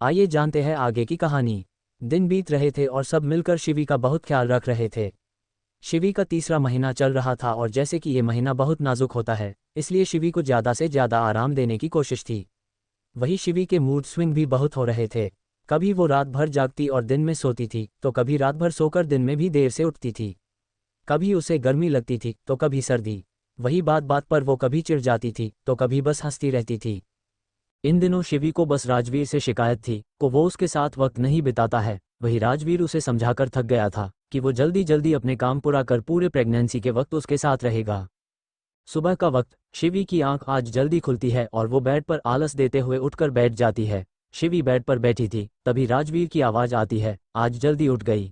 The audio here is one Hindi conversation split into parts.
आइए जानते हैं आगे की कहानी। दिन बीत रहे थे और सब मिलकर शिवी का बहुत ख्याल रख रहे थे। शिवी का तीसरा महीना चल रहा था और जैसे कि ये महीना बहुत नाजुक होता है, इसलिए शिवी को ज़्यादा से ज़्यादा आराम देने की कोशिश थी। वही शिवी के मूड स्विंग भी बहुत हो रहे थे। कभी वो रात भर जागती और दिन में सोती थी, तो कभी रात भर सोकर दिन में भी देर से उठती थी। कभी उसे गर्मी लगती थी तो कभी सर्दी। वही बात बात पर वो कभी चिढ़ जाती थी तो कभी बस हंसती रहती थी। इन दिनों शिवी को बस राजवीर से शिकायत थी कि वो उसके साथ वक्त नहीं बिताता है। वही राजवीर उसे समझाकर थक गया था कि वो जल्दी जल्दी अपने काम पूरा कर पूरे प्रेगनेंसी के वक्त उसके साथ रहेगा। सुबह का वक्त शिवी की आंख आज जल्दी खुलती है और वो बेड पर आलस देते हुए उठकर बैठ जाती है। शिवी बेड पर बैठी थी, तभी राजवीर की आवाज़ आती है, आज जल्दी उठ गई।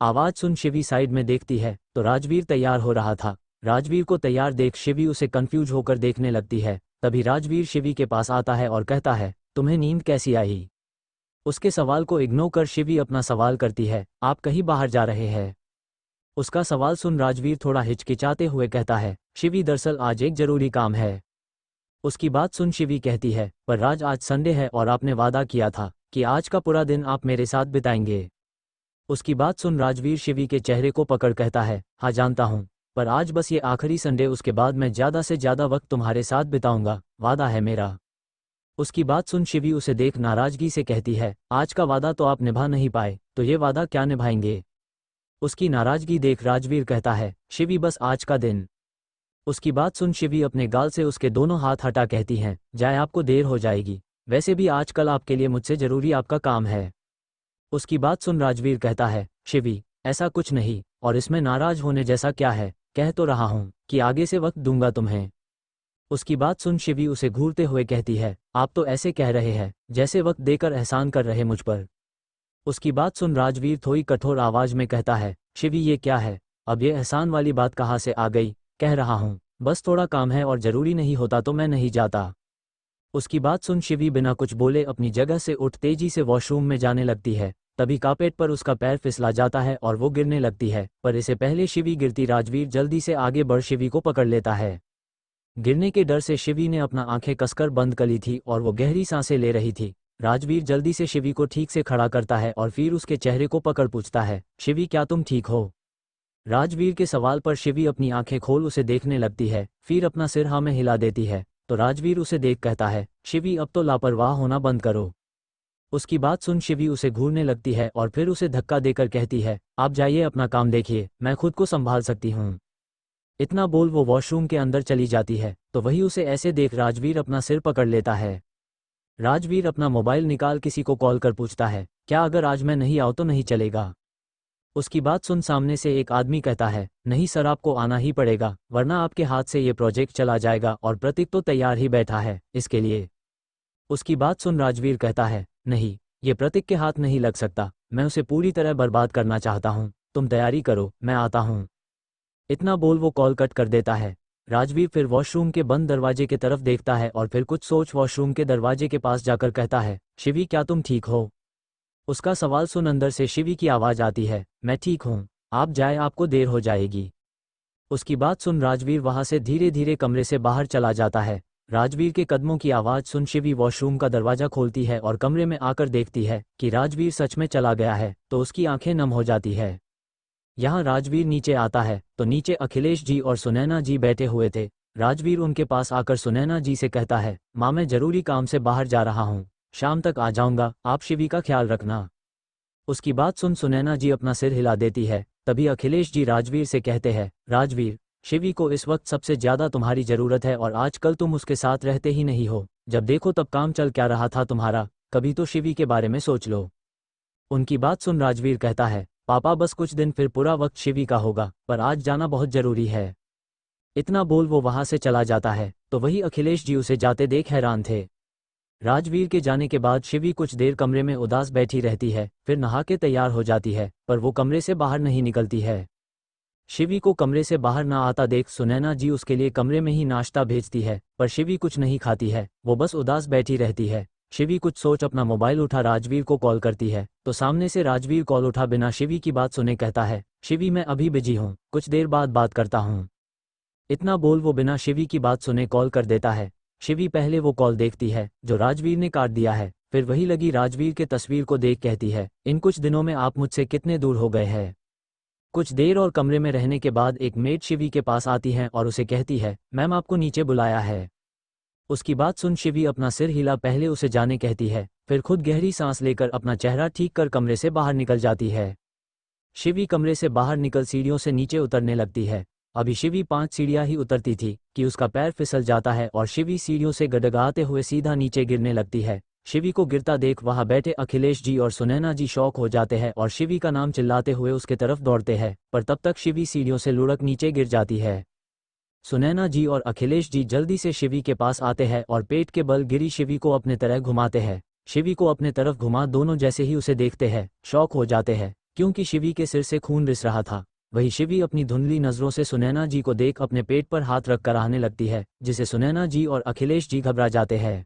आवाज़ सुन शिवी साइड में देखती है तो राजवीर तैयार हो रहा था। राजवीर को तैयार देख शिवी उसे कंफ्यूज होकर देखने लगती है। तभी राजवीर शिवी के पास आता है और कहता है, तुम्हें नींद कैसी आई? उसके सवाल को इग्नोर कर शिवी अपना सवाल करती है, आप कहीं बाहर जा रहे हैं? उसका सवाल सुन राजवीर थोड़ा हिचकिचाते हुए कहता है, शिवी दरअसल आज एक जरूरी काम है। उसकी बात सुन शिवी कहती है, पर राज आज संडे है और आपने वादा किया था कि आज का पूरा दिन आप मेरे साथ बिताएंगे। उसकी बात सुन राजवीर शिवी के चेहरे को पकड़ कहता है, हाँ जानता हूँ, पर आज बस ये आखिरी संडे, उसके बाद मैं ज़्यादा से ज़्यादा वक्त तुम्हारे साथ बिताऊंगा, वादा है मेरा। उसकी बात सुन शिवी उसे देख नाराजगी से कहती है, आज का वादा तो आप निभा नहीं पाए, तो ये वादा क्या निभाएंगे? उसकी नाराजगी देख राजवीर कहता है, शिवी बस आज का दिन। उसकी बात सुन शिवी अपने गाल से उसके दोनों हाथ हटा कहती हैं, जाए आपको देर हो जाएगी, वैसे भी आजकल आपके लिए मुझसे ज़रूरी आपका काम है। उसकी बात सुन राजवीर कहता है, शिवी ऐसा कुछ नहीं, और इसमें नाराज होने जैसा क्या है, कह तो रहा हूँ कि आगे से वक्त दूंगा तुम्हें। उसकी बात सुन शिवी उसे घूरते हुए कहती है, आप तो ऐसे कह रहे हैं जैसे वक्त देकर एहसान कर रहे मुझ पर। उसकी बात सुन राजवीर थोड़ी कठोर आवाज में कहता है, शिवी ये क्या है, अब ये एहसान वाली बात कहाँ से आ गई? कह रहा हूँ बस थोड़ा काम है और ज़रूरी नहीं होता तो मैं नहीं जाता। उसकी बात सुन शिवी बिना कुछ बोले अपनी जगह से उठ तेजी से वॉशरूम में जाने लगती है। तभी कारपेट पर उसका पैर फिसला जाता है और वो गिरने लगती है, पर इससे पहले शिवी गिरती राजवीर जल्दी से आगे बढ़ शिवी को पकड़ लेता है। गिरने के डर से शिवी ने अपना आंखें कसकर बंद कर ली थी और वो गहरी सांसें ले रही थी। राजवीर जल्दी से शिवी को ठीक से खड़ा करता है और फिर उसके चेहरे को पकड़ पूछता है, शिवी क्या तुम ठीक हो? राजवीर के सवाल पर शिवी अपनी आंखें खोल उसे देखने लगती है, फिर अपना सिर हाँ में हिला देती है। तो राजवीर उसे देख कहता है, शिवी अब तो लापरवाह होना बंद करो। उसकी बात सुन शिवी उसे घूरने लगती है और फिर उसे धक्का देकर कहती है, आप जाइए अपना काम देखिए, मैं खुद को संभाल सकती हूँ। इतना बोल वो वॉशरूम के अंदर चली जाती है, तो वही उसे ऐसे देख राजवीर अपना सिर पकड़ लेता है। राजवीर अपना मोबाइल निकाल किसी को कॉल कर पूछता है, क्या अगर आज मैं नहीं आऊँ तो नहीं चलेगा? उसकी बात सुन सामने से एक आदमी कहता है, नहीं सर आपको आना ही पड़ेगा, वरना आपके हाथ से ये प्रोजेक्ट चला जाएगा और प्रतीक तो तैयार ही बैठा है इसके लिए। उसकी बात सुन राजवीर कहता है, नहीं, ये प्रतीक के हाथ नहीं लग सकता, मैं उसे पूरी तरह बर्बाद करना चाहता हूँ, तुम तैयारी करो मैं आता हूँ। इतना बोल वो कॉल कट कर देता है। राजवीर फिर वॉशरूम के बंद दरवाजे की तरफ देखता है और फिर कुछ सोच वॉशरूम के दरवाजे के पास जाकर कहता है, शिवी क्या तुम ठीक हो? उसका सवाल सुन अंदर से शिवी की आवाज़ आती है, मैं ठीक हूँ, आप जाए आपको देर हो जाएगी। उसकी बात सुन राजवीर वहाँ से धीरे धीरे कमरे से बाहर चला जाता है। राजवीर के कदमों की आवाज़ सुन शिवी वॉशरूम का दरवाज़ा खोलती है और कमरे में आकर देखती है कि राजवीर सच में चला गया है, तो उसकी आंखें नम हो जाती है। यहाँ राजवीर नीचे आता है तो नीचे अखिलेश जी और सुनैना जी बैठे हुए थे। राजवीर उनके पास आकर सुनैना जी से कहता है, माँ मैं जरूरी काम से बाहर जा रहा हूँ, शाम तक आ जाऊँगा, आप शिवी का ख्याल रखना। उसकी बात सुन सुनैना जी अपना सिर हिला देती है। तभी अखिलेश जी राजवीर से कहते हैं, राजवीर शिवी को इस वक्त सबसे ज़्यादा तुम्हारी ज़रूरत है और आजकल तुम उसके साथ रहते ही नहीं हो, जब देखो तब काम चल क्या रहा था तुम्हारा, कभी तो शिवी के बारे में सोच लो। उनकी बात सुन राजवीर कहता है, पापा बस कुछ दिन फिर पूरा वक्त शिवी का होगा, पर आज जाना बहुत ज़रूरी है। इतना बोल वो वहाँ से चला जाता है, तो वही अखिलेश जी उसे जाते देख हैरान थे। राजवीर के जाने के बाद शिवी कुछ देर कमरे में उदास बैठी रहती है, फिर नहा के तैयार हो जाती है, पर वो कमरे से बाहर नहीं निकलती है। शिवी को कमरे से बाहर ना आता देख सुनैना जी उसके लिए कमरे में ही नाश्ता भेजती है, पर शिवी कुछ नहीं खाती है, वो बस उदास बैठी रहती है। शिवी कुछ सोच अपना मोबाइल उठा राजवीर को कॉल करती है, तो सामने से राजवीर कॉल उठा बिना शिवी की बात सुने कहता है, शिवी मैं अभी बिजी हूँ, कुछ देर बाद बात करता हूँ। इतना बोल वो बिना शिवी की बात सुने कॉल कर देता है। शिवी पहले वो कॉल देखती है जो राजवीर ने काट दिया है, फिर वही लगी राजवीर के तस्वीर को देख कहती है, इन कुछ दिनों में आप मुझसे कितने दूर हो गए हैं। कुछ देर और कमरे में रहने के बाद एक मेड शिवी के पास आती है और उसे कहती है, मैम आपको नीचे बुलाया है। उसकी बात सुन शिवी अपना सिर हिला पहले उसे जाने कहती है, फिर खुद गहरी सांस लेकर अपना चेहरा ठीक कर कमरे से बाहर निकल जाती है। शिवी कमरे से बाहर निकल सीढ़ियों से नीचे उतरने लगती है। अभी शिवी 5 सीढ़ियां ही उतरती थी कि उसका पैर फिसल जाता है और शिवी सीढ़ियों से गड़गड़ाते हुए सीधा नीचे गिरने लगती है। शिवी को गिरता देख वहां बैठे अखिलेश जी और सुनैना जी शॉक हो जाते हैं और शिवी का नाम चिल्लाते हुए उसके तरफ दौड़ते हैं, पर तब तक शिवी सीढ़ियों से लुढ़क नीचे गिर जाती है। सुनैना जी और अखिलेश जी जल्दी से शिवी के पास आते हैं और पेट के बल गिरी शिवी को अपने तरह घुमाते हैं। शिवी को अपने तरफ घुमा दोनों जैसे ही उसे देखते हैं शॉक हो जाते हैं, क्योंकि शिवी के सिर से खून रिस रहा था। वही शिवी अपनी धुंधली नज़रों से सुनैना जी को देख अपने पेट पर हाथ रख कर आने लगती है, जिसे सुनैना जी और अखिलेश जी घबरा जाते हैं।